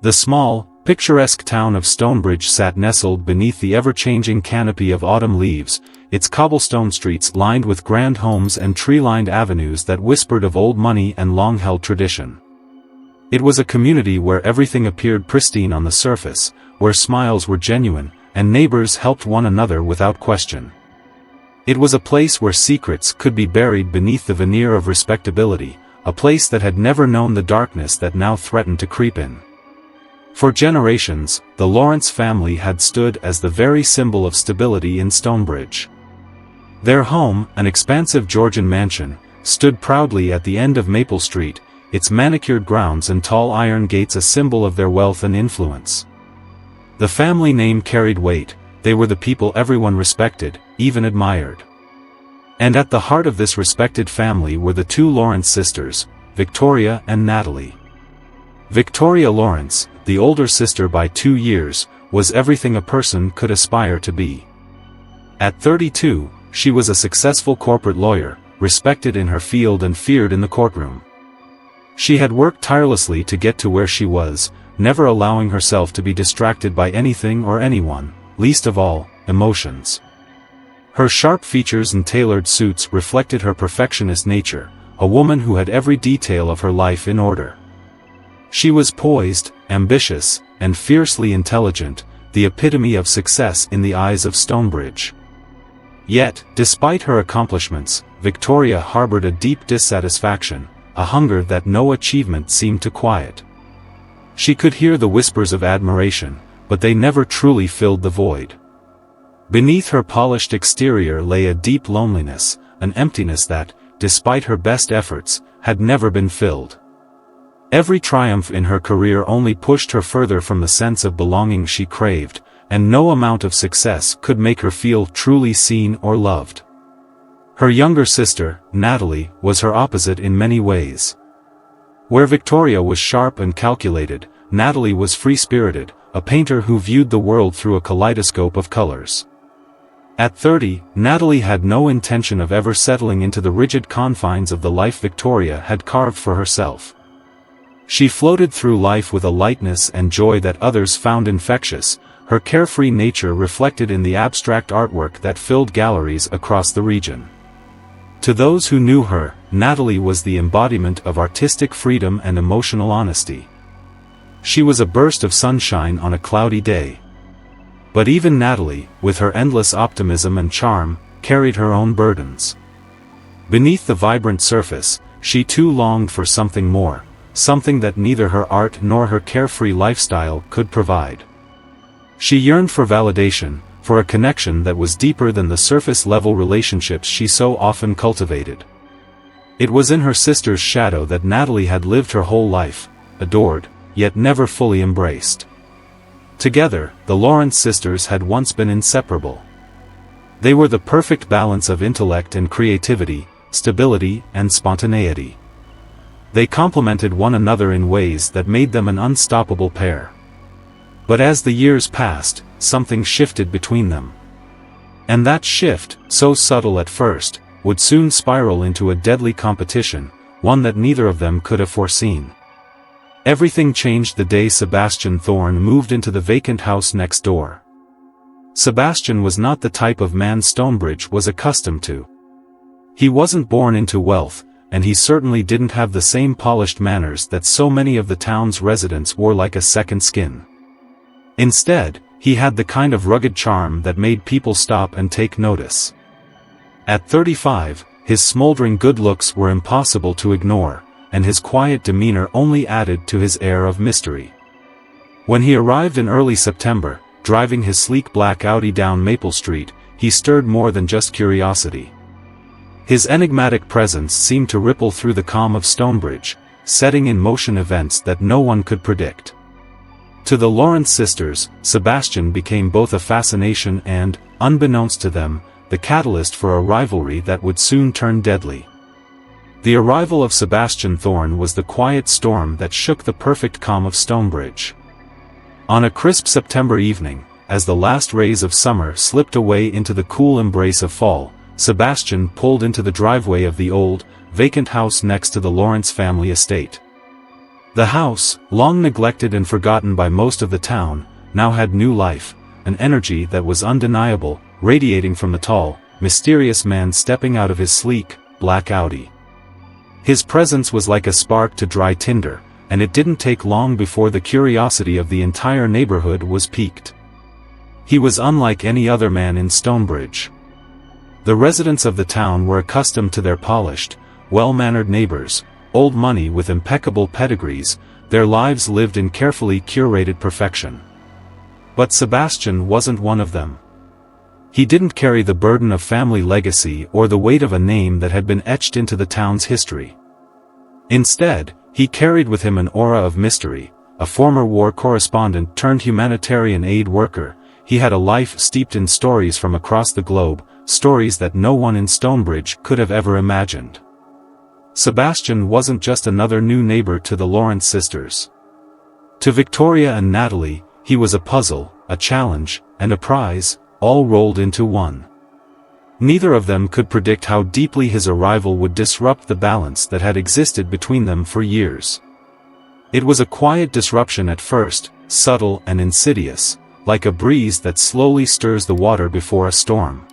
The small, picturesque town of Stonebridge sat nestled beneath the ever-changing canopy of autumn leaves, its cobblestone streets lined with grand homes and tree-lined avenues that whispered of old money and long-held tradition. It was a community where everything appeared pristine on the surface, where smiles were genuine, and neighbors helped one another without question. It was a place where secrets could be buried beneath the veneer of respectability, a place that had never known the darkness that now threatened to creep in. For generations, the Lawrence family had stood as the very symbol of stability in Stonebridge. Their home, an expansive Georgian mansion, stood proudly at the end of Maple Street, its manicured grounds and tall iron gates a symbol of their wealth and influence. The family name carried weight, they were the people everyone respected, even admired. And at the heart of this respected family were the two Lawrence sisters, Victoria and Natalie. Victoria Lawrence, the older sister by 2 years, was everything a person could aspire to be. At 32, she was a successful corporate lawyer, respected in her field and feared in the courtroom. She had worked tirelessly to get to where she was, never allowing herself to be distracted by anything or anyone, least of all, emotions. Her sharp features and tailored suits reflected her perfectionist nature, a woman who had every detail of her life in order. She was poised, ambitious, and fiercely intelligent, the epitome of success in the eyes of Stonebridge. Yet, despite her accomplishments, Victoria harbored a deep dissatisfaction, a hunger that no achievement seemed to quiet. She could hear the whispers of admiration, but they never truly filled the void. Beneath her polished exterior lay a deep loneliness, an emptiness that, despite her best efforts, had never been filled. Every triumph in her career only pushed her further from the sense of belonging she craved, and no amount of success could make her feel truly seen or loved. Her younger sister, Natalie, was her opposite in many ways. Where Victoria was sharp and calculated, Natalie was free-spirited, a painter who viewed the world through a kaleidoscope of colors. At 30, Natalie had no intention of ever settling into the rigid confines of the life Victoria had carved for herself. She floated through life with a lightness and joy that others found infectious, her carefree nature reflected in the abstract artwork that filled galleries across the region. To those who knew her, Natalie was the embodiment of artistic freedom and emotional honesty. She was a burst of sunshine on a cloudy day. But even Natalie, with her endless optimism and charm, carried her own burdens. Beneath the vibrant surface, she too longed for something more, something that neither her art nor her carefree lifestyle could provide. She yearned for validation, for a connection that was deeper than the surface-level relationships she so often cultivated. It was in her sister's shadow that Natalie had lived her whole life, adored, yet never fully embraced. Together, the Lawrence sisters had once been inseparable. They were the perfect balance of intellect and creativity, stability and spontaneity. They complemented one another in ways that made them an unstoppable pair. But as the years passed, something shifted between them. And that shift, so subtle at first, would soon spiral into a deadly competition, one that neither of them could have foreseen. Everything changed the day Sebastian Thorne moved into the vacant house next door. Sebastian was not the type of man Stonebridge was accustomed to. He wasn't born into wealth, and he certainly didn't have the same polished manners that so many of the town's residents wore like a second skin. Instead, he had the kind of rugged charm that made people stop and take notice. At 35, his smoldering good looks were impossible to ignore, and his quiet demeanor only added to his air of mystery. When he arrived in early September, driving his sleek black Audi down Maple Street, he stirred more than just curiosity. His enigmatic presence seemed to ripple through the calm of Stonebridge, setting in motion events that no one could predict. To the Lawrence sisters, Sebastian became both a fascination and, unbeknownst to them, the catalyst for a rivalry that would soon turn deadly. The arrival of Sebastian Thorne was the quiet storm that shook the perfect calm of Stonebridge. On a crisp September evening, as the last rays of summer slipped away into the cool embrace of fall, Sebastian pulled into the driveway of the old, vacant house next to the Lawrence family estate. The house, long neglected and forgotten by most of the town, now had new life, an energy that was undeniable, radiating from the tall, mysterious man stepping out of his sleek, black Audi. His presence was like a spark to dry tinder, and it didn't take long before the curiosity of the entire neighborhood was piqued. He was unlike any other man in Stonebridge. The residents of the town were accustomed to their polished, well-mannered neighbors, old money with impeccable pedigrees, their lives lived in carefully curated perfection. But Sebastian wasn't one of them. He didn't carry the burden of family legacy or the weight of a name that had been etched into the town's history. Instead, he carried with him an aura of mystery. A former war correspondent turned humanitarian aid worker, he had a life steeped in stories from across the globe, stories that no one in Stonebridge could have ever imagined. Sebastian wasn't just another new neighbor to the Lawrence sisters. To Victoria and Natalie, he was a puzzle, a challenge, and a prize, all rolled into one. Neither of them could predict how deeply his arrival would disrupt the balance that had existed between them for years. It was a quiet disruption at first, subtle and insidious, like a breeze that slowly stirs the water before a storm.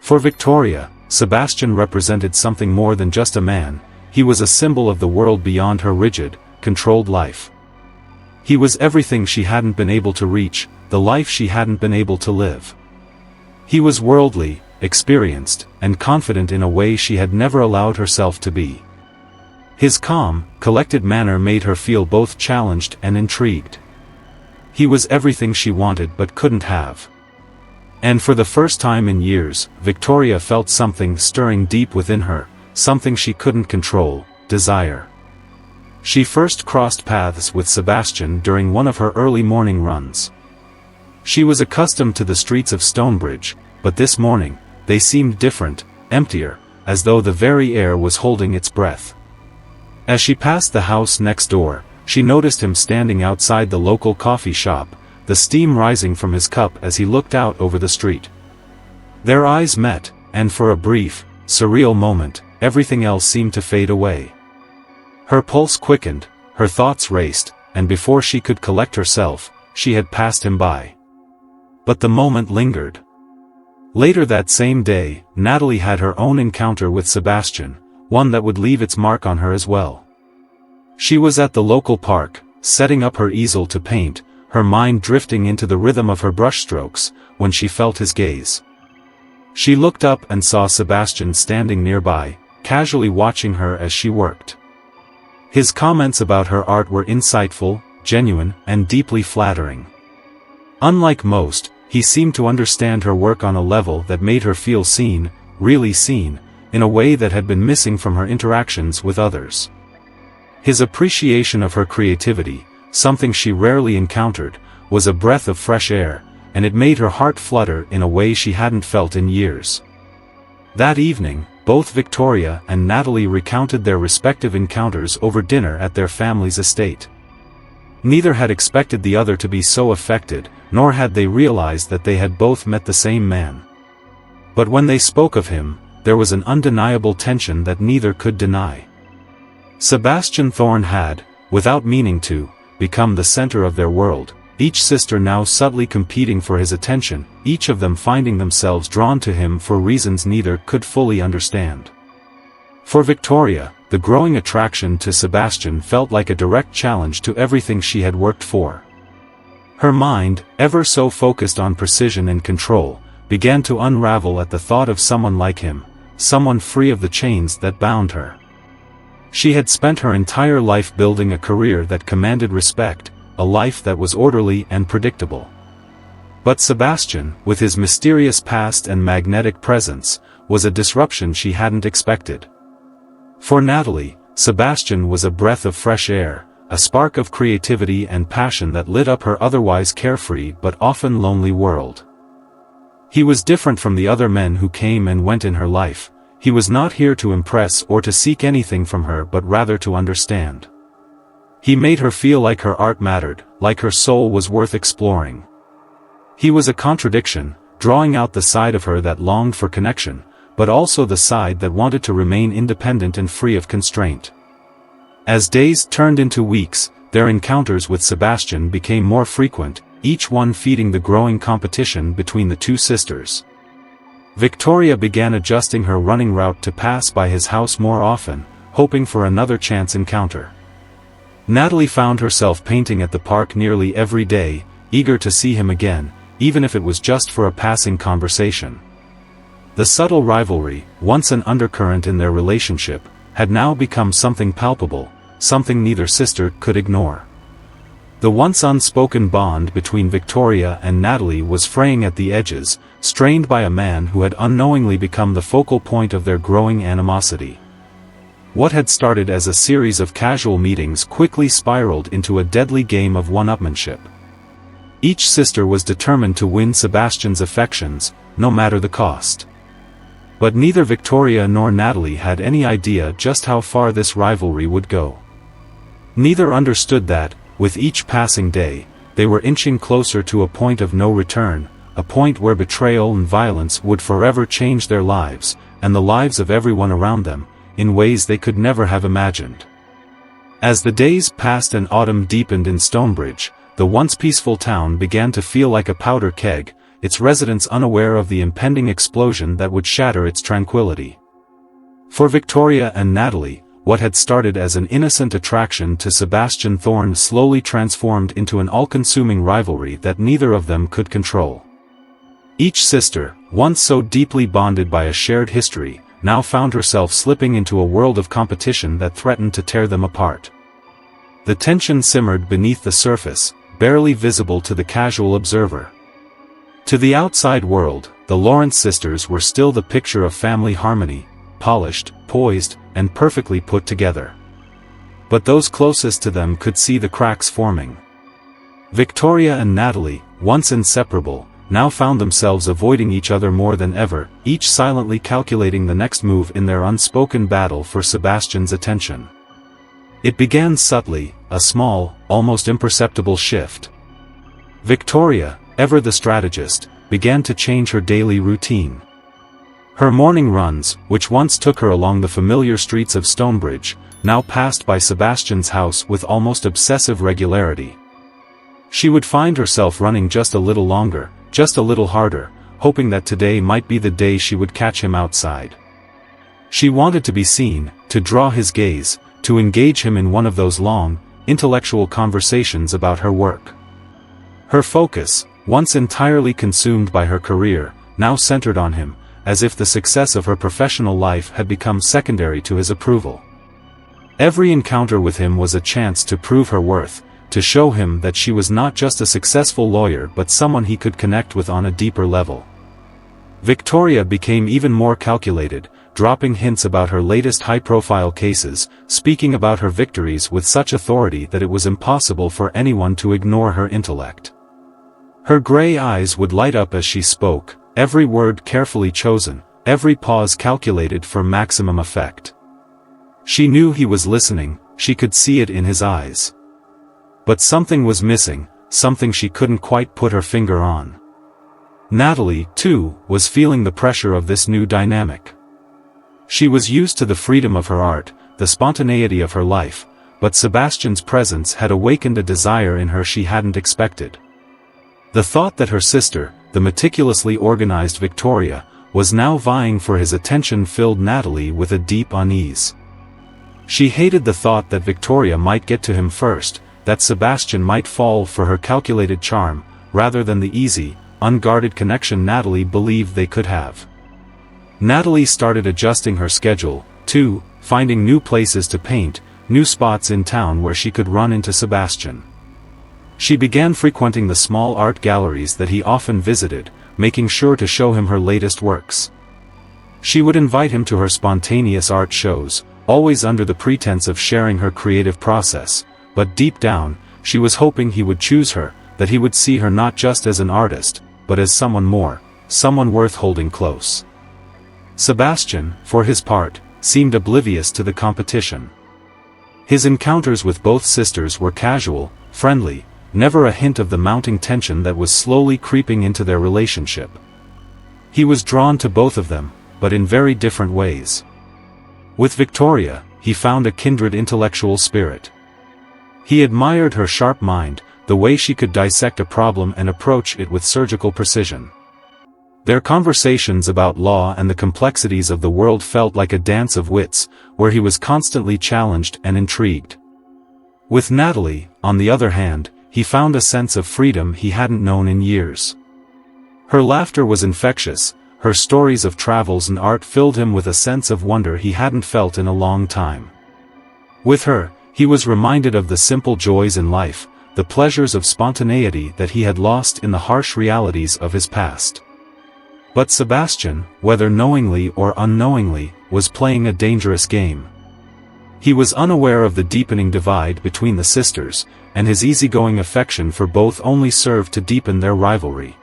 For Victoria, Sebastian represented something more than just a man, he was a symbol of the world beyond her rigid, controlled life. He was everything she hadn't been able to reach, the life she hadn't been able to live. He was worldly, experienced, and confident in a way she had never allowed herself to be. His calm, collected manner made her feel both challenged and intrigued. He was everything she wanted but couldn't have. And for the first time in years, Victoria felt something stirring deep within her, something she couldn't control, desire. She first crossed paths with Sebastian during one of her early morning runs. She was accustomed to the streets of Stonebridge, but this morning, they seemed different, emptier, as though the very air was holding its breath. As she passed the house next door, she noticed him standing outside the local coffee shop, the steam rising from his cup as he looked out over the street. Their eyes met, and for a brief, surreal moment, everything else seemed to fade away. Her pulse quickened, her thoughts raced, and before she could collect herself, she had passed him by. But the moment lingered. Later that same day, Natalie had her own encounter with Sebastian, one that would leave its mark on her as well. She was at the local park, setting up her easel to paint, her mind drifting into the rhythm of her brushstrokes, when she felt his gaze. She looked up and saw Sebastian standing nearby, casually watching her as she worked. His comments about her art were insightful, genuine, and deeply flattering. Unlike most, he seemed to understand her work on a level that made her feel seen, really seen, in a way that had been missing from her interactions with others. His appreciation of her creativity, something she rarely encountered, was a breath of fresh air, and it made her heart flutter in a way she hadn't felt in years. That evening, both Victoria and Natalie recounted their respective encounters over dinner at their family's estate. Neither had expected the other to be so affected, nor had they realized that they had both met the same man. But when they spoke of him, there was an undeniable tension that neither could deny. Sebastian Thorne had, without meaning to, become the center of their world, each sister now subtly competing for his attention, each of them finding themselves drawn to him for reasons neither could fully understand. For Victoria, the growing attraction to Sebastian felt like a direct challenge to everything she had worked for. Her mind, ever so focused on precision and control, began to unravel at the thought of someone like him, someone free of the chains that bound her. She had spent her entire life building a career that commanded respect, a life that was orderly and predictable. But Sebastian, with his mysterious past and magnetic presence, was a disruption she hadn't expected. For Natalie, Sebastian was a breath of fresh air, a spark of creativity and passion that lit up her otherwise carefree but often lonely world. He was different from the other men who came and went in her life. He was not here to impress or to seek anything from her but rather to understand. He made her feel like her art mattered, like her soul was worth exploring. He was a contradiction, drawing out the side of her that longed for connection, but also the side that wanted to remain independent and free of constraint. As days turned into weeks, their encounters with Sebastian became more frequent, each one feeding the growing competition between the two sisters. Victoria began adjusting her running route to pass by his house more often, hoping for another chance encounter. Natalie found herself painting at the park nearly every day, eager to see him again, even if it was just for a passing conversation. The subtle rivalry, once an undercurrent in their relationship, had now become something palpable, something neither sister could ignore. The once unspoken bond between Victoria and Natalie was fraying at the edges, strained by a man who had unknowingly become the focal point of their growing animosity. What had started as a series of casual meetings quickly spiraled into a deadly game of one-upmanship. Each sister was determined to win Sebastian's affections, no matter the cost. But neither Victoria nor Natalie had any idea just how far this rivalry would go. Neither understood that, with each passing day, they were inching closer to a point of no return, a point where betrayal and violence would forever change their lives, and the lives of everyone around them, in ways they could never have imagined. As the days passed and autumn deepened in Stonebridge, the once peaceful town began to feel like a powder keg, its residents unaware of the impending explosion that would shatter its tranquility. For Victoria and Natalie, what had started as an innocent attraction to Sebastian Thorne slowly transformed into an all-consuming rivalry that neither of them could control. Each sister, once so deeply bonded by a shared history, now found herself slipping into a world of competition that threatened to tear them apart. The tension simmered beneath the surface, barely visible to the casual observer. To the outside world, the Lawrence sisters were still the picture of family harmony, polished, poised, and perfectly put together. But those closest to them could see the cracks forming. Victoria and Natalie, once inseparable, now found themselves avoiding each other more than ever, each silently calculating the next move in their unspoken battle for Sebastian's attention. It began subtly, a small, almost imperceptible shift. Victoria, ever the strategist, began to change her daily routine. Her morning runs, which once took her along the familiar streets of Stonebridge, now passed by Sebastian's house with almost obsessive regularity. She would find herself running just a little longer, just a little harder, hoping that today might be the day she would catch him outside. She wanted to be seen, to draw his gaze, to engage him in one of those long, intellectual conversations about her work. Her focus, once entirely consumed by her career, now centered on him, as if the success of her professional life had become secondary to his approval. Every encounter with him was a chance to prove her worth, to show him that she was not just a successful lawyer but someone he could connect with on a deeper level. Victoria became even more calculated, dropping hints about her latest high-profile cases, speaking about her victories with such authority that it was impossible for anyone to ignore her intellect. Her gray eyes would light up as she spoke, every word carefully chosen, every pause calculated for maximum effect. She knew he was listening, she could see it in his eyes. But something was missing, something she couldn't quite put her finger on. Natalie, too, was feeling the pressure of this new dynamic. She was used to the freedom of her art, the spontaneity of her life, but Sebastian's presence had awakened a desire in her she hadn't expected. The thought that her sister, the meticulously organized Victoria, was now vying for his attention filled Natalie with a deep unease. She hated the thought that Victoria might get to him first, that Sebastian might fall for her calculated charm, rather than the easy, unguarded connection Natalie believed they could have. Natalie started adjusting her schedule, too, finding new places to paint, new spots in town where she could run into Sebastian. She began frequenting the small art galleries that he often visited, making sure to show him her latest works. She would invite him to her spontaneous art shows, always under the pretense of sharing her creative process, but deep down, she was hoping he would choose her, that he would see her not just as an artist, but as someone more, someone worth holding close. Sebastian, for his part, seemed oblivious to the competition. His encounters with both sisters were casual, friendly, never a hint of the mounting tension that was slowly creeping into their relationship. He was drawn to both of them, but in very different ways. With Victoria, he found a kindred intellectual spirit. He admired her sharp mind, the way she could dissect a problem and approach it with surgical precision. Their conversations about law and the complexities of the world felt like a dance of wits, where he was constantly challenged and intrigued. With Natalie, on the other hand, he found a sense of freedom he hadn't known in years. Her laughter was infectious, her stories of travels and art filled him with a sense of wonder he hadn't felt in a long time. With her, he was reminded of the simple joys in life, the pleasures of spontaneity that he had lost in the harsh realities of his past. But Sebastian, whether knowingly or unknowingly, was playing a dangerous game. He was unaware of the deepening divide between the sisters, and his easygoing affection for both only served to deepen their rivalry.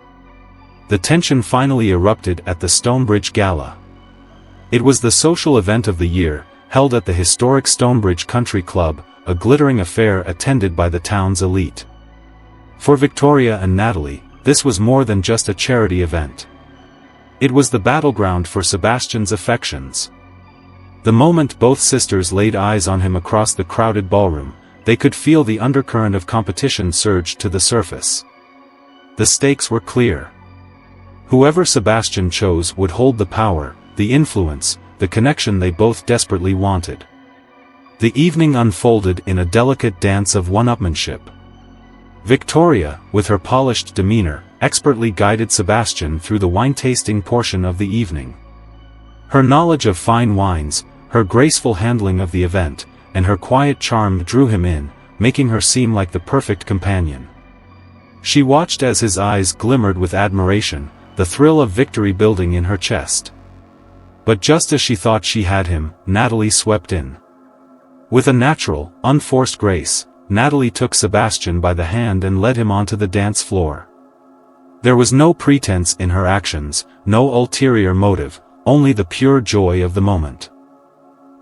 The tension finally erupted at the Stonebridge Gala. It was the social event of the year, held at the historic Stonebridge Country Club, a glittering affair attended by the town's elite. For Victoria and Natalie, this was more than just a charity event. It was the battleground for Sebastian's affections. The moment both sisters laid eyes on him across the crowded ballroom, they could feel the undercurrent of competition surge to the surface. The stakes were clear. Whoever Sebastian chose would hold the power, the influence, the connection they both desperately wanted. The evening unfolded in a delicate dance of one-upmanship. Victoria, with her polished demeanor, expertly guided Sebastian through the wine-tasting portion of the evening. Her knowledge of fine wines, her graceful handling of the event, and her quiet charm drew him in, making her seem like the perfect companion. She watched as his eyes glimmered with admiration, the thrill of victory building in her chest. But just as she thought she had him, Natalie swept in. With a natural, unforced grace, Natalie took Sebastian by the hand and led him onto the dance floor. There was no pretense in her actions, no ulterior motive, only the pure joy of the moment.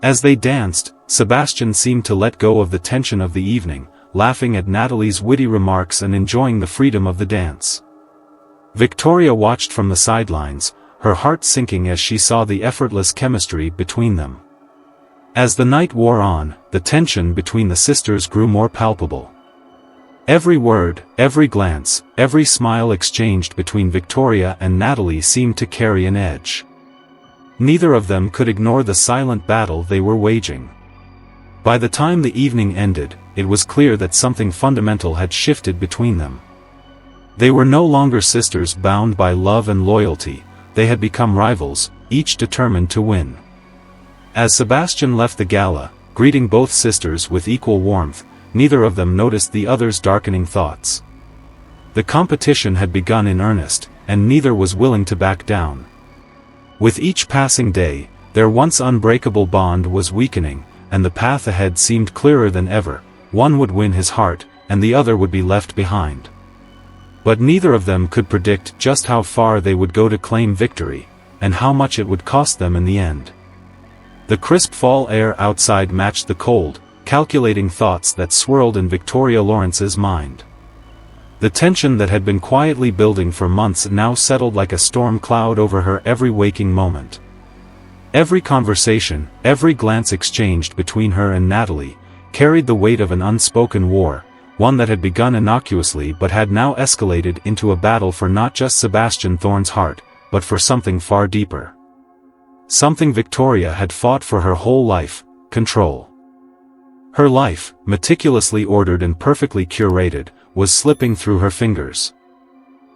As they danced, Sebastian seemed to let go of the tension of the evening, laughing at Natalie's witty remarks and enjoying the freedom of the dance. Victoria watched from the sidelines, her heart sinking as she saw the effortless chemistry between them. As the night wore on, the tension between the sisters grew more palpable. Every word, every glance, every smile exchanged between Victoria and Natalie seemed to carry an edge. Neither of them could ignore the silent battle they were waging. By the time the evening ended, it was clear that something fundamental had shifted between them. They were no longer sisters bound by love and loyalty, they had become rivals, each determined to win. As Sebastian left the gala, greeting both sisters with equal warmth, neither of them noticed the other's darkening thoughts. The competition had begun in earnest, and neither was willing to back down. With each passing day, their once unbreakable bond was weakening, and the path ahead seemed clearer than ever. One would win his heart, and the other would be left behind. But neither of them could predict just how far they would go to claim victory, and how much it would cost them in the end. The crisp fall air outside matched the cold, calculating thoughts that swirled in Victoria Lawrence's mind. The tension that had been quietly building for months now settled like a storm cloud over her every waking moment. Every conversation, every glance exchanged between her and Natalie, carried the weight of an unspoken war, one that had begun innocuously but had now escalated into a battle for not just Sebastian Thorne's heart, but for something far deeper. Something Victoria had fought for her whole life: control. Her life, meticulously ordered and perfectly curated, was slipping through her fingers.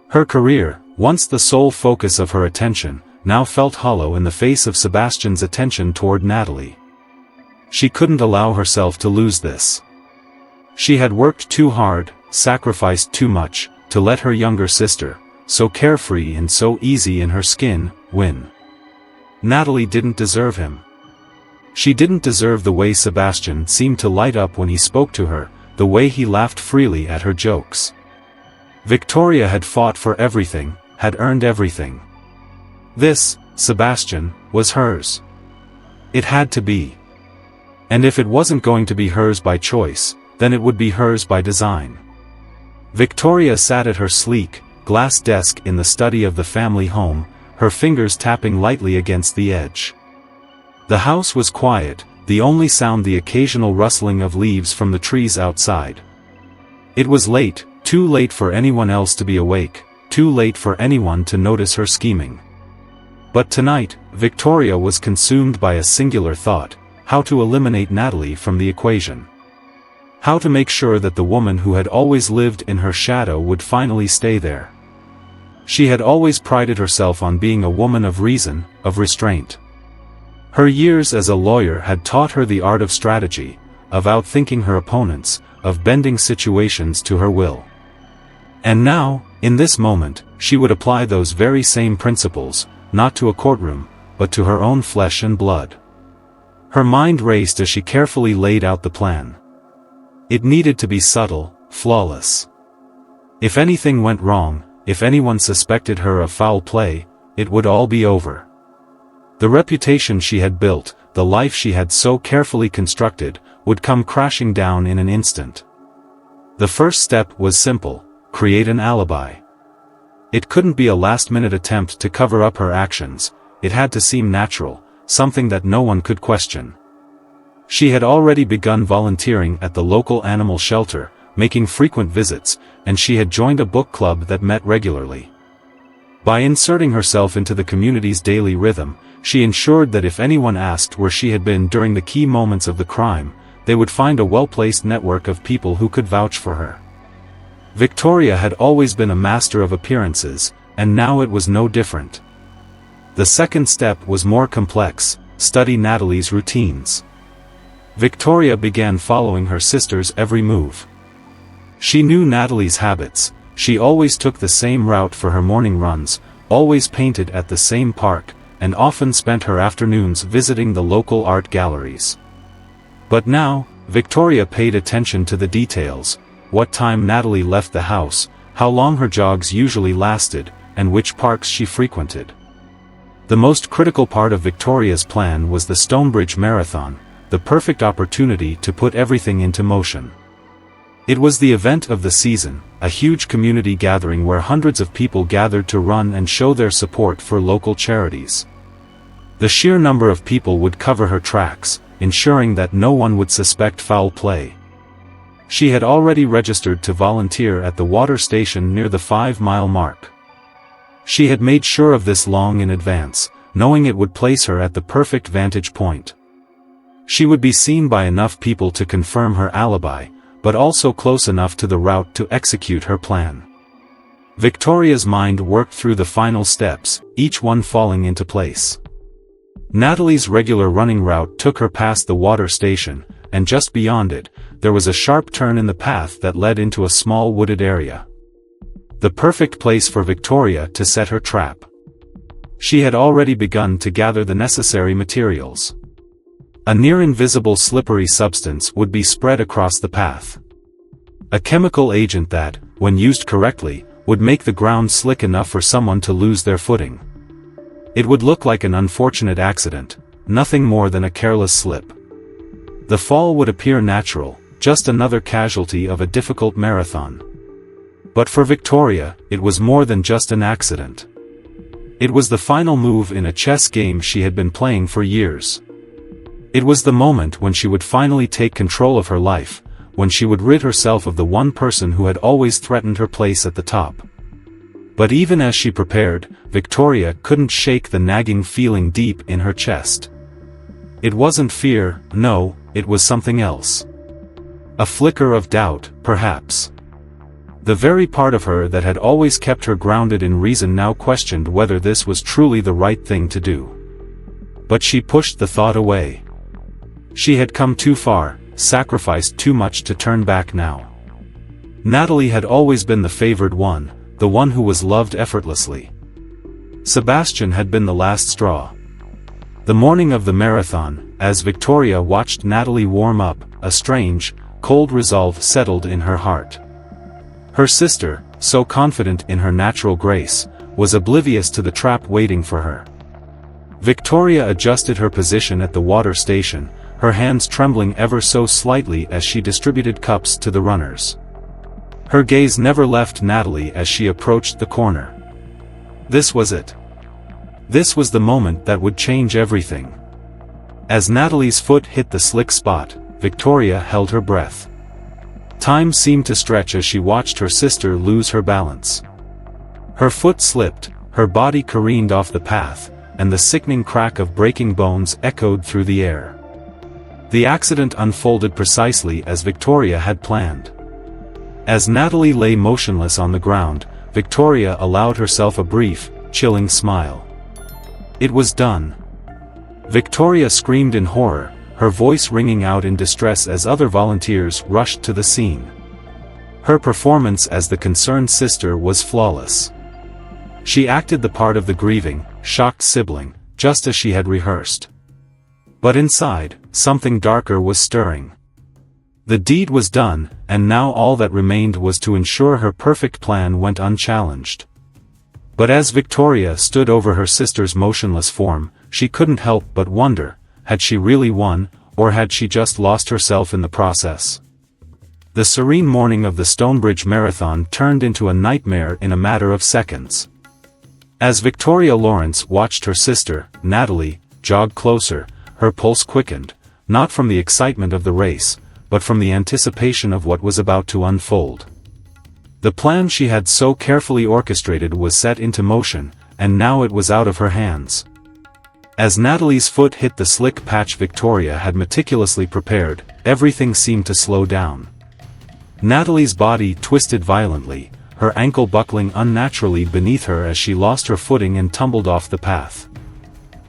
Her career, once the sole focus of her attention, now felt hollow in the face of Sebastian's attention toward Natalie. She couldn't allow herself to lose this. She had worked too hard, sacrificed too much, to let her younger sister, so carefree and so easy in her skin, win. Natalie didn't deserve him. She didn't deserve the way Sebastian seemed to light up when he spoke to her, the way he laughed freely at her jokes. Victoria had fought for everything, had earned everything. This, Sebastian, was hers. It had to be. And if it wasn't going to be hers by choice, then it would be hers by design. Victoria sat at her sleek, glass desk in the study of the family home, her fingers tapping lightly against the edge. The house was quiet, the only sound the occasional rustling of leaves from the trees outside. It was late, too late for anyone else to be awake, too late for anyone to notice her scheming. But tonight, Victoria was consumed by a singular thought: how to eliminate Natalie from the equation. How to make sure that the woman who had always lived in her shadow would finally stay there. She had always prided herself on being a woman of reason, of restraint. Her years as a lawyer had taught her the art of strategy, of outthinking her opponents, of bending situations to her will. And now, in this moment, she would apply those very same principles, not to a courtroom, but to her own flesh and blood. Her mind raced as she carefully laid out the plan. It needed to be subtle, flawless. If anything went wrong, if anyone suspected her of foul play, it would all be over. The reputation she had built, the life she had so carefully constructed, would come crashing down in an instant. The first step was simple: create an alibi. It couldn't be a last-minute attempt to cover up her actions, it had to seem natural, something that no one could question. She had already begun volunteering at the local animal shelter, making frequent visits, and she had joined a book club that met regularly. By inserting herself into the community's daily rhythm, she ensured that if anyone asked where she had been during the key moments of the crime, they would find a well-placed network of people who could vouch for her. Victoria had always been a master of appearances, and now it was no different. The second step was more complex: study Natalie's routines. Victoria began following her sister's every move. She knew Natalie's habits. She always took the same route for her morning runs, always painted at the same park, and often spent her afternoons visiting the local art galleries. But now, Victoria paid attention to the details: what time Natalie left the house, how long her jogs usually lasted, and which parks she frequented. The most critical part of Victoria's plan was the Stonebridge Marathon, the perfect opportunity to put everything into motion. It was the event of the season, a huge community gathering where hundreds of people gathered to run and show their support for local charities. The sheer number of people would cover her tracks, ensuring that no one would suspect foul play. She had already registered to volunteer at the water station near the 5-mile mark. She had made sure of this long in advance, knowing it would place her at the perfect vantage point. She would be seen by enough people to confirm her alibi, but also close enough to the route to execute her plan. Victoria's mind worked through the final steps, each one falling into place. Natalie's regular running route took her past the water station, and just beyond it, there was a sharp turn in the path that led into a small wooded area. The perfect place for Victoria to set her trap. She had already begun to gather the necessary materials. A near-invisible slippery substance would be spread across the path. A chemical agent that, when used correctly, would make the ground slick enough for someone to lose their footing. It would look like an unfortunate accident, nothing more than a careless slip. The fall would appear natural, just another casualty of a difficult marathon. But for Victoria, it was more than just an accident. It was the final move in a chess game she had been playing for years. It was the moment when she would finally take control of her life, when she would rid herself of the one person who had always threatened her place at the top. But even as she prepared, Victoria couldn't shake the nagging feeling deep in her chest. It wasn't fear, no, it was something else. A flicker of doubt, perhaps. The very part of her that had always kept her grounded in reason now questioned whether this was truly the right thing to do. But she pushed the thought away. She had come too far, sacrificed too much to turn back now. Natalie had always been the favored one, the one who was loved effortlessly. Sebastian had been the last straw. The morning of the marathon, as Victoria watched Natalie warm up, a strange, cold resolve settled in her heart. Her sister, so confident in her natural grace, was oblivious to the trap waiting for her. Victoria adjusted her position at the water station, her hands trembling ever so slightly as she distributed cups to the runners. Her gaze never left Natalie as she approached the corner. This was it. This was the moment that would change everything. As Natalie's foot hit the slick spot, Victoria held her breath. Time seemed to stretch as she watched her sister lose her balance. Her foot slipped, her body careened off the path, and the sickening crack of breaking bones echoed through the air. The accident unfolded precisely as Victoria had planned. As Natalie lay motionless on the ground, Victoria allowed herself a brief, chilling smile. It was done. Victoria screamed in horror, her voice ringing out in distress as other volunteers rushed to the scene. Her performance as the concerned sister was flawless. She acted the part of the grieving, shocked sibling, just as she had rehearsed. But inside, something darker was stirring. The deed was done, and now all that remained was to ensure her perfect plan went unchallenged. But as Victoria stood over her sister's motionless form, she couldn't help but wonder, had she really won, or had she just lost herself in the process? The serene morning of the Stonebridge Marathon turned into a nightmare in a matter of seconds. As Victoria Lawrence watched her sister, Natalie, jog closer, her pulse quickened, not from the excitement of the race, but from the anticipation of what was about to unfold. The plan she had so carefully orchestrated was set into motion, and now it was out of her hands. As Natalie's foot hit the slick patch Victoria had meticulously prepared, everything seemed to slow down. Natalie's body twisted violently, her ankle buckling unnaturally beneath her as she lost her footing and tumbled off the path.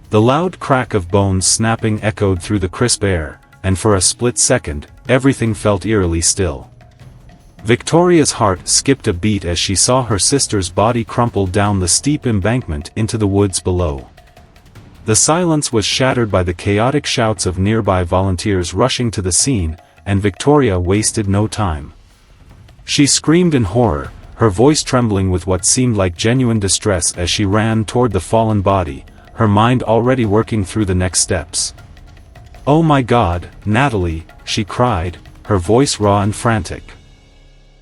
The loud crack of bones snapping echoed through the crisp air, and for a split second, everything felt eerily still. Victoria's heart skipped a beat as she saw her sister's body crumple down the steep embankment into the woods below. The silence was shattered by the chaotic shouts of nearby volunteers rushing to the scene, and Victoria wasted no time. She screamed in horror, her voice trembling with what seemed like genuine distress as she ran toward the fallen body, her mind already working through the next steps. "Oh my God, Natalie," she cried, her voice raw and frantic.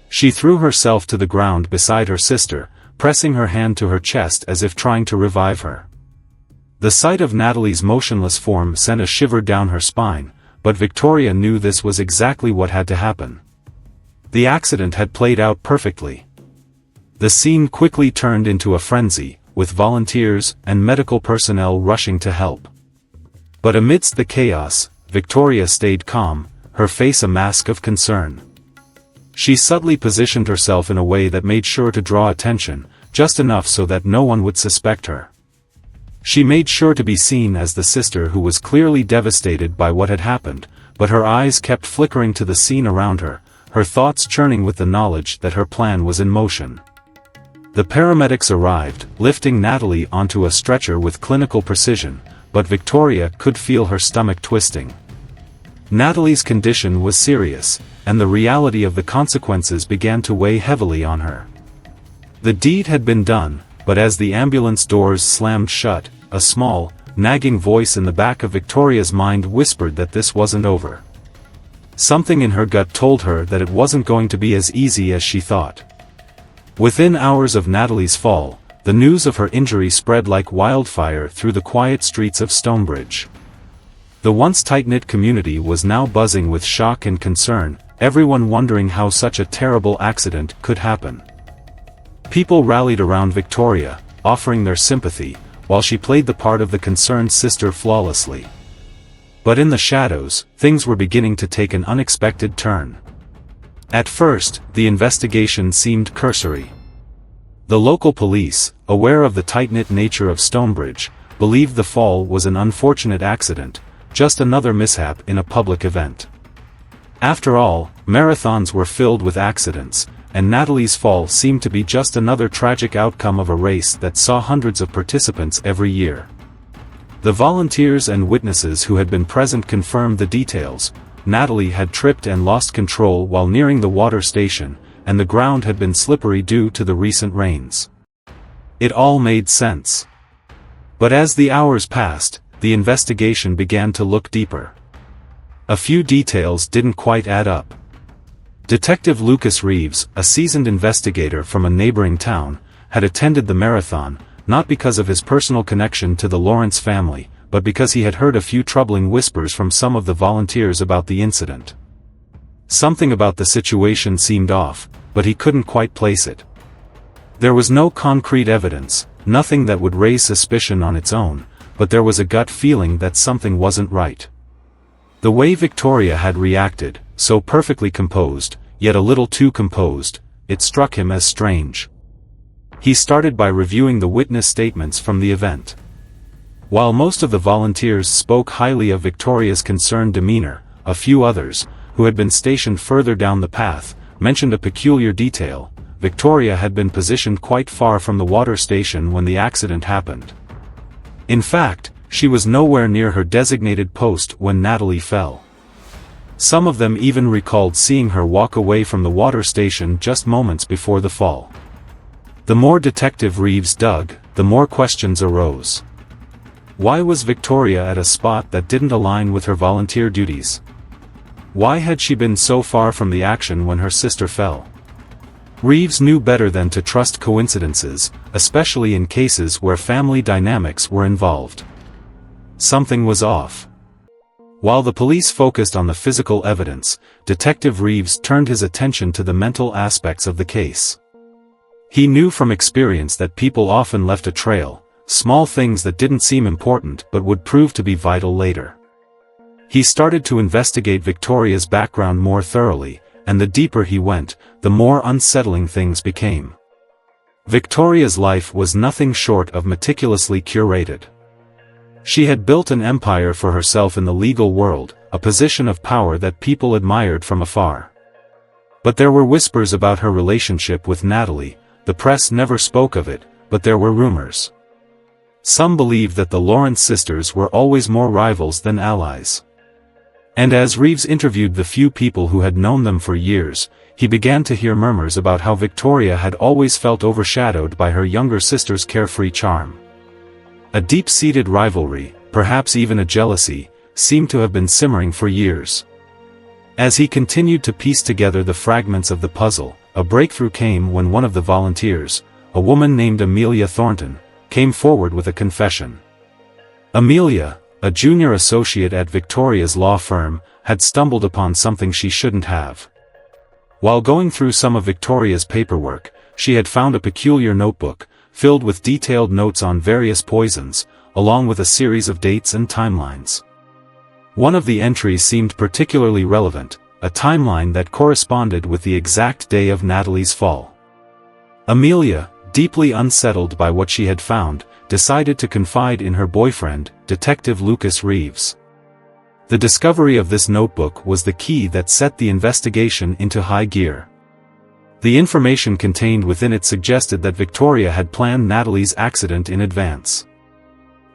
She threw herself to the ground beside her sister, pressing her hand to her chest as if trying to revive her. The sight of Natalie's motionless form sent a shiver down her spine, but Victoria knew this was exactly what had to happen. The accident had played out perfectly. The scene quickly turned into a frenzy, with volunteers and medical personnel rushing to help. But amidst the chaos, Victoria stayed calm, her face a mask of concern. She subtly positioned herself in a way that made sure to draw attention, just enough so that no one would suspect her. She made sure to be seen as the sister who was clearly devastated by what had happened, but her eyes kept flickering to the scene around her, her thoughts churning with the knowledge that her plan was in motion. The paramedics arrived, lifting Natalie onto a stretcher with clinical precision, but Victoria could feel her stomach twisting. Natalie's condition was serious, and the reality of the consequences began to weigh heavily on her. The deed had been done, but as the ambulance doors slammed shut, a small, nagging voice in the back of Victoria's mind whispered that this wasn't over. Something in her gut told her that it wasn't going to be as easy as she thought. Within hours of Natalie's fall, the news of her injury spread like wildfire through the quiet streets of Stonebridge. The once tight-knit community was now buzzing with shock and concern, everyone wondering how such a terrible accident could happen. People rallied around Victoria, offering their sympathy, while she played the part of the concerned sister flawlessly. But in the shadows, things were beginning to take an unexpected turn. At first, the investigation seemed cursory. The local police, aware of the tight-knit nature of Stonebridge, believed the fall was an unfortunate accident, just another mishap in a public event. After all, marathons were filled with accidents, and Natalie's fall seemed to be just another tragic outcome of a race that saw hundreds of participants every year. The volunteers and witnesses who had been present confirmed the details. Natalie had tripped and lost control while nearing the water station, and the ground had been slippery due to the recent rains. It all made sense. But as the hours passed, the investigation began to look deeper. A few details didn't quite add up. Detective Lucas Reeves, a seasoned investigator from a neighboring town, had attended the marathon, not because of his personal connection to the Lawrence family, but because he had heard a few troubling whispers from some of the volunteers about the incident. Something about the situation seemed off, but he couldn't quite place it. There was no concrete evidence, nothing that would raise suspicion on its own, but there was a gut feeling that something wasn't right. The way Victoria had reacted, so perfectly composed, yet a little too composed, it struck him as strange. He started by reviewing the witness statements from the event. While most of the volunteers spoke highly of Victoria's concerned demeanor, a few others, who had been stationed further down the path, mentioned a peculiar detail: Victoria had been positioned quite far from the water station when the accident happened. In fact, she was nowhere near her designated post when Natalie fell. Some of them even recalled seeing her walk away from the water station just moments before the fall. The more Detective Reeves dug, the more questions arose. Why was Victoria at a spot that didn't align with her volunteer duties? Why had she been so far from the action when her sister fell? Reeves knew better than to trust coincidences, especially in cases where family dynamics were involved. Something was off. While the police focused on the physical evidence, Detective Reeves turned his attention to the mental aspects of the case. He knew from experience that people often left a trail, small things that didn't seem important but would prove to be vital later. He started to investigate Victoria's background more thoroughly, and the deeper he went, the more unsettling things became. Victoria's life was nothing short of meticulously curated. She had built an empire for herself in the legal world, a position of power that people admired from afar. But there were whispers about her relationship with Natalie. The press never spoke of it, but there were rumors. Some believed that the Lawrence sisters were always more rivals than allies. And as Reeves interviewed the few people who had known them for years, he began to hear murmurs about how Victoria had always felt overshadowed by her younger sister's carefree charm. A deep-seated rivalry, perhaps even a jealousy, seemed to have been simmering for years. As he continued to piece together the fragments of the puzzle, a breakthrough came when one of the volunteers, a woman named Amelia Thornton, came forward with a confession. Amelia, a junior associate at Victoria's law firm, had stumbled upon something she shouldn't have. While going through some of Victoria's paperwork, she had found a peculiar notebook, filled with detailed notes on various poisons, along with a series of dates and timelines. One of the entries seemed particularly relevant, a timeline that corresponded with the exact day of Natalie's fall. Amelia, deeply unsettled by what she had found, decided to confide in her boyfriend, Detective Lucas Reeves. The discovery of this notebook was the key that set the investigation into high gear. The information contained within it suggested that Victoria had planned Natalie's accident in advance.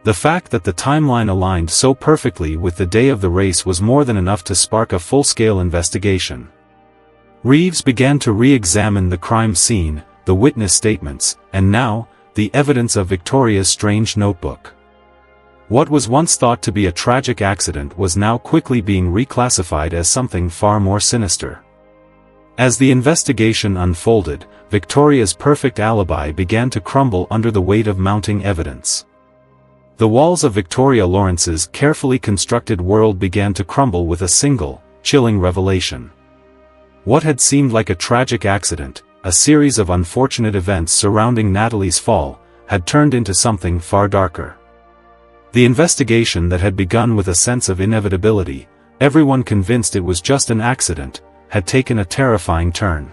The fact that the timeline aligned so perfectly with the day of the race was more than enough to spark a full-scale investigation. Reeves began to re-examine the crime scene, the witness statements, and now, the evidence of Victoria's strange notebook. What was once thought to be a tragic accident was now quickly being reclassified as something far more sinister. As the investigation unfolded, Victoria's perfect alibi began to crumble under the weight of mounting evidence. The walls of Victoria Lawrence's carefully constructed world began to crumble with a single, chilling revelation. What had seemed like a tragic accident, a series of unfortunate events surrounding Natalie's fall, had turned into something far darker. The investigation that had begun with a sense of inevitability, everyone convinced it was just an accident, had taken a terrifying turn.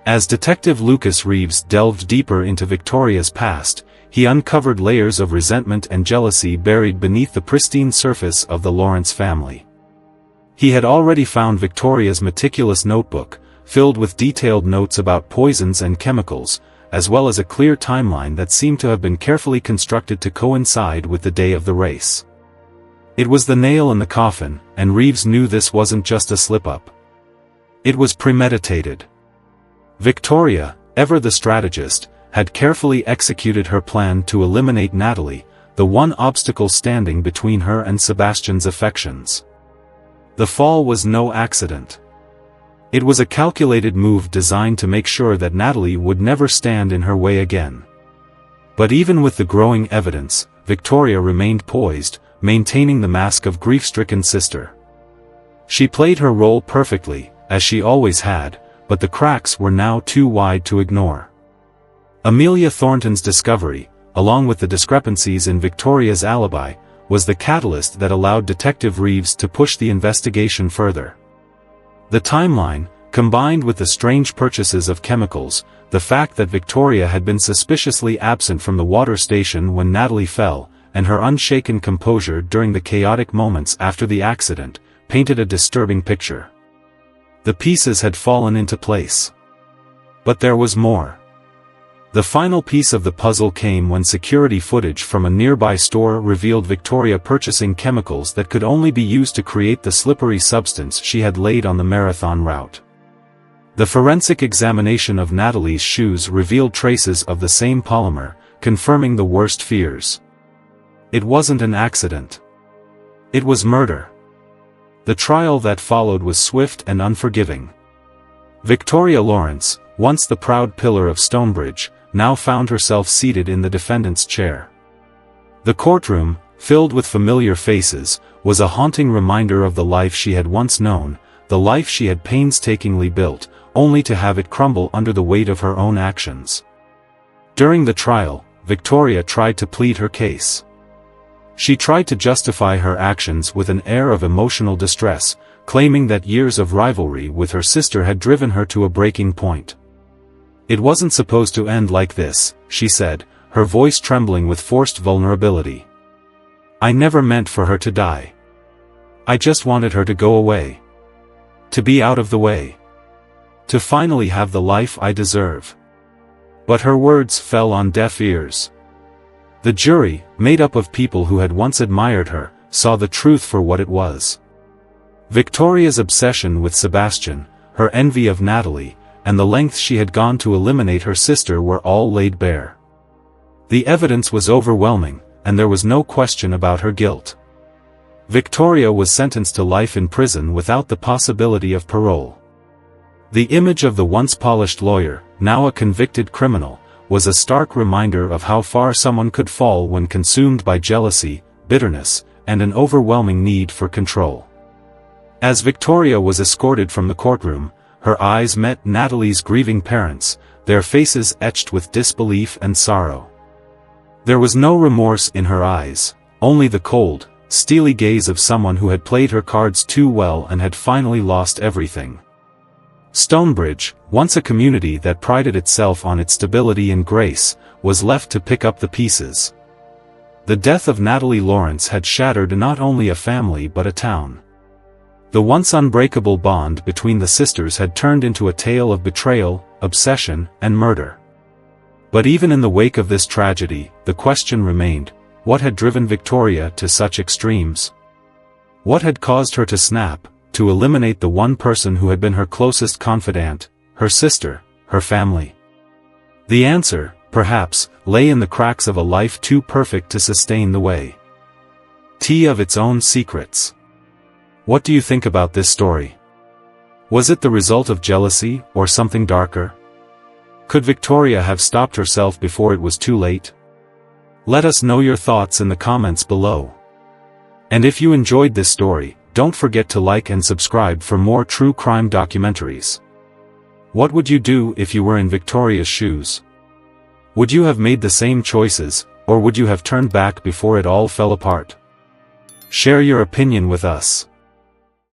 As Detective Lucas Reeves delved deeper into Victoria's past, he uncovered layers of resentment and jealousy buried beneath the pristine surface of the Lawrence family. He had already found Victoria's meticulous notebook, filled with detailed notes about poisons and chemicals, as well as a clear timeline that seemed to have been carefully constructed to coincide with the day of the race. It was the nail in the coffin, and Reeves knew this wasn't just a slip-up. It was premeditated. Victoria, ever the strategist, had carefully executed her plan to eliminate Natalie, the one obstacle standing between her and Sebastian's affections. The fall was no accident. It was a calculated move designed to make sure that Natalie would never stand in her way again. But even with the growing evidence, Victoria remained poised, maintaining the mask of grief-stricken sister. She played her role perfectly, as she always had, but the cracks were now too wide to ignore. Amelia Thornton's discovery, along with the discrepancies in Victoria's alibi, was the catalyst that allowed Detective Reeves to push the investigation further. The timeline, combined with the strange purchases of chemicals, the fact that Victoria had been suspiciously absent from the water station when Natalie fell, and her unshaken composure during the chaotic moments after the accident, painted a disturbing picture. The pieces had fallen into place. But there was more. The final piece of the puzzle came when security footage from a nearby store revealed Victoria purchasing chemicals that could only be used to create the slippery substance she had laid on the marathon route. The forensic examination of Natalie's shoes revealed traces of the same polymer, confirming the worst fears. It wasn't an accident. It was murder. The trial that followed was swift and unforgiving. Victoria Lawrence, once the proud pillar of Stonebridge, now found herself seated in the defendant's chair. The courtroom, filled with familiar faces, was a haunting reminder of the life she had once known, the life she had painstakingly built, only to have it crumble under the weight of her own actions. During the trial, Victoria tried to plead her case. She tried to justify her actions with an air of emotional distress, claiming that years of rivalry with her sister had driven her to a breaking point. "It wasn't supposed to end like this," she said, her voice trembling with forced vulnerability. "I never meant for her to die. I just wanted her to go away. To be out of the way. To finally have the life I deserve." But her words fell on deaf ears. The jury, made up of people who had once admired her, saw the truth for what it was. Victoria's obsession with Sebastian, her envy of Natalie, and the lengths she had gone to eliminate her sister were all laid bare. The evidence was overwhelming, and there was no question about her guilt. Victoria was sentenced to life in prison without the possibility of parole. The image of the once polished lawyer, now a convicted criminal, was a stark reminder of how far someone could fall when consumed by jealousy, bitterness, and an overwhelming need for control. As Victoria was escorted from the courtroom, her eyes met Natalie's grieving parents, their faces etched with disbelief and sorrow. There was no remorse in her eyes, only the cold, steely gaze of someone who had played her cards too well and had finally lost everything. Stonebridge, once a community that prided itself on its stability and grace, was left to pick up the pieces. The death of Natalie Lawrence had shattered not only a family but a town. The once unbreakable bond between the sisters had turned into a tale of betrayal, obsession, and murder. But even in the wake of this tragedy, the question remained, what had driven Victoria to such extremes? What had caused her to snap, to eliminate the one person who had been her closest confidant, her sister, her family? The answer, perhaps, lay in the cracks of a life too perfect to sustain the way. Of its own secrets. What do you think about this story? Was it the result of jealousy, or something darker? Could Victoria have stopped herself before it was too late? Let us know your thoughts in the comments below. And if you enjoyed this story, don't forget to like and subscribe for more true crime documentaries. What would you do if you were in Victoria's shoes? Would you have made the same choices, or would you have turned back before it all fell apart? Share your opinion with us.